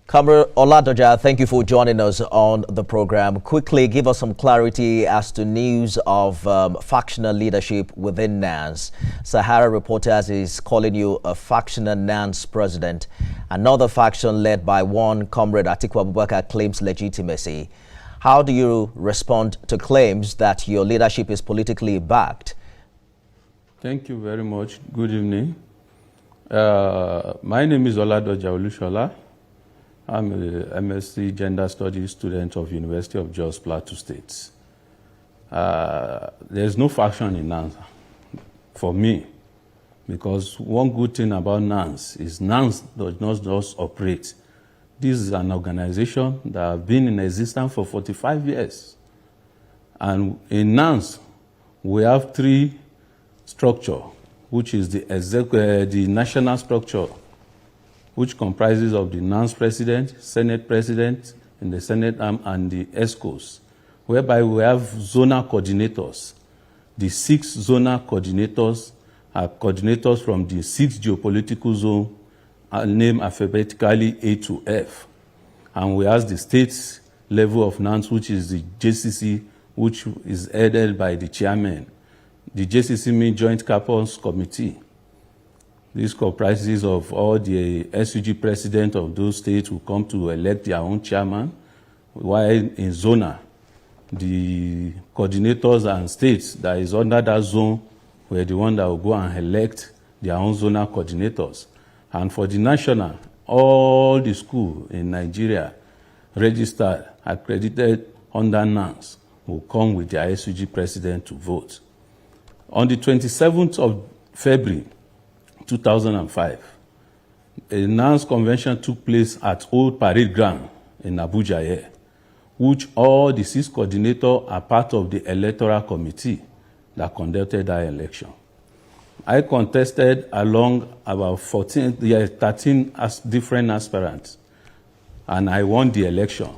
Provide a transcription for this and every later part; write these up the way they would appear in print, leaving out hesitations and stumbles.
Comrade Oladoja, thank you for joining us on the program. Quickly, give us some clarity as to news of factional leadership within NANS. Sahara Reporters is calling you a factional NANS president. Another faction led by one Comrade Atiku Abubakar claims legitimacy. How do you respond to claims that your leadership is politically backed? Thank you very much. Good evening. My name is Oladoja Olusola. I'm a MSc Gender Studies student of University of Jos Plateau State. There's no faction in NANS for me, because one good thing about NANS is NANS does not just operate. This is an organization that has been in existence for 45 years. And in NANS, we have three structures, which is the national structure, which comprises of the NANS president, Senate president, in the Senate arm, and the ESCOs, whereby we have zonal coordinators. The 6 zonal coordinators are coordinators from the 6 geopolitical zones, named alphabetically A to F. And we have the state level of NANS, which is the JCC, which is headed by the chairman. The JCC means Joint Campus Committee. This comprises of all the SUG president of those states who come to elect their own chairman, while in zona, the coordinators and states that is under that zone were the one that will go and elect their own zonal coordinators. And for the national, all the schools in Nigeria registered, accredited under NANS will come with their SUG president to vote. On the 27th of February, 2005, a NANS convention took place at Old Parade Ground in Abuja here, which all the 6 coordinators are part of the electoral committee that conducted that election. I contested along about 13 different aspirants, and I won the election.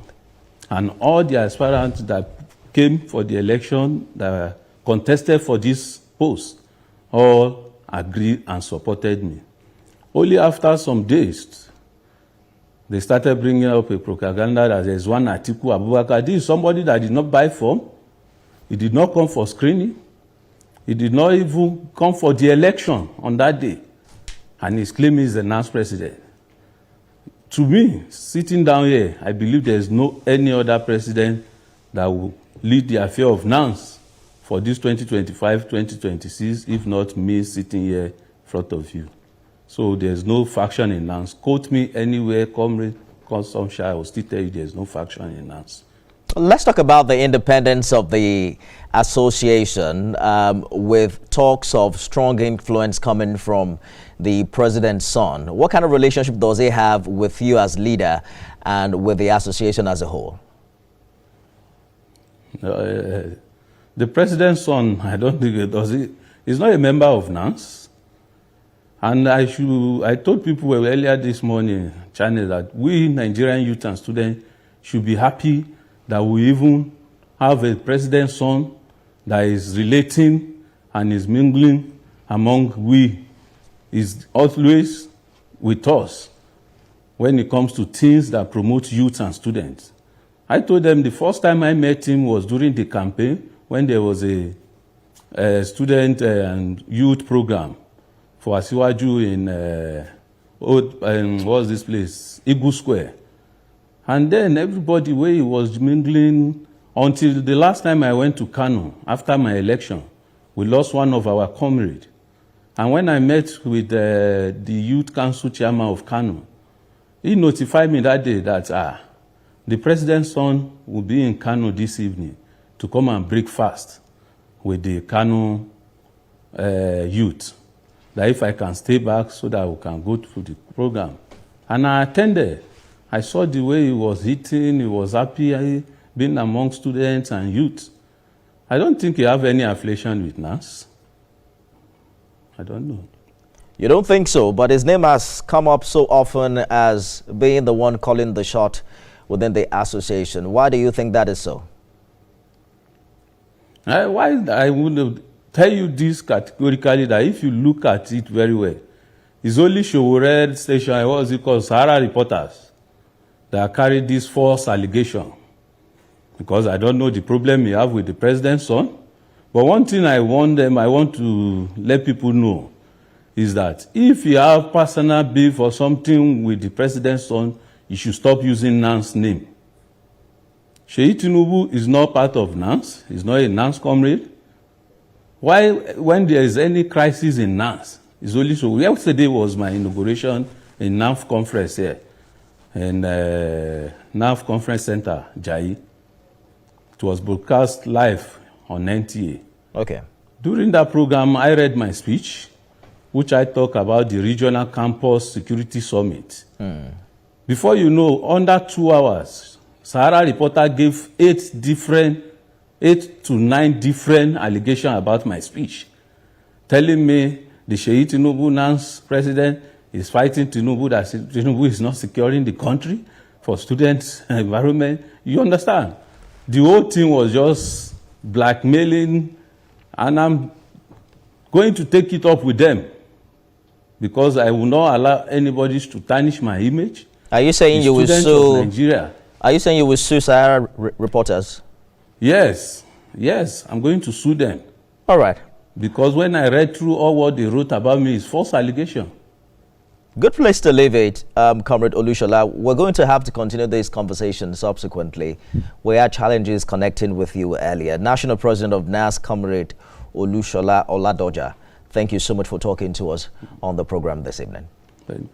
And all the aspirants that came for the election that contested for this post all agreed and supported me. Only after some days, they started bringing up a propaganda that there's one Atiku Abubakar. This is somebody that did not buy form. He did not come for screening. He did not even come for the election on that day. And he's claiming he's the NANS president. To me, sitting down here, I believe there's no any other president that will lead the affair of NANS for this 2025-2026, if not me sitting here in front of you. So there's no faction in NANS. Quote me anywhere, Comrade Consumption, I will still tell you there's no faction in NANS. Let's talk about the independence of the association, with talks of strong influence coming from the president's son. What kind of relationship does he have with you as leader and with the association as a whole? The president's son, I don't think it does. He's not a member of NANS. And I told people earlier this morning, channel, that we Nigerian youth and students should be happy that we even have a president's son that is relating and is mingling among we, is always with us when it comes to things that promote youth and students. I told them the first time I met him was during the campaign, when there was a student and youth program for Asiwaju in what's this place? Igu Square. And then everybody where he was mingling, until the last time I went to Kano, after my election, we lost one of our comrades. And when I met with the youth council chairman of Kano, he notified me that day that the president's son will be in Kano this evening to come and break fast with the Kano youth. That if I can stay back so that we can go to the program. And I attended. I saw the way he was eating, he was happy being among students and youth. I don't think he have any affiliation with NANS. I don't know. You don't think so, but his name has come up so often as being the one calling the shot within the association. Why do you think that is so? Why I would tell you this categorically, that if you look at it very well, it's only Showred station, what was it called, Sahara Reporters, that carried this false allegation, because I don't know the problem you have with the president's son. But one thing I want to let people know is that if you have personal beef or something with the president's son, you should stop using NANS name. Sheyi Tinubu is not part of NANS. He's not a NANS comrade. Why, when there is any crisis in NANS, it's only so. Yesterday was my inauguration in NANF conference here, and NANF Conference Center, Jai. It was broadcast live on NTA. Okay. During that program, I read my speech, which I talk about the Regional Campus Security Summit. Before you know, under 2 hours, Sahara Reporter gave 8 to 9 different allegations about my speech, telling me the Sheyi Tinubu NANS president is fighting Tinubu, that Tinubu is not securing the country for students' environment. You understand? The whole thing was just blackmailing, and I'm going to take it up with them because I will not allow anybody to tarnish my image. Are you saying you will sue Nigeria? Are you saying you will sue Sahara reporters? Yes, I'm going to sue them. All right. Because when I read through all what they wrote about me, it's false allegation. Good place to leave it, Comrade Olusola. We're going to have to continue this conversation subsequently. We had challenges connecting with you earlier. National President of NANS, Comrade Oladoja, thank you so much for talking to us on the program this evening. Thank you.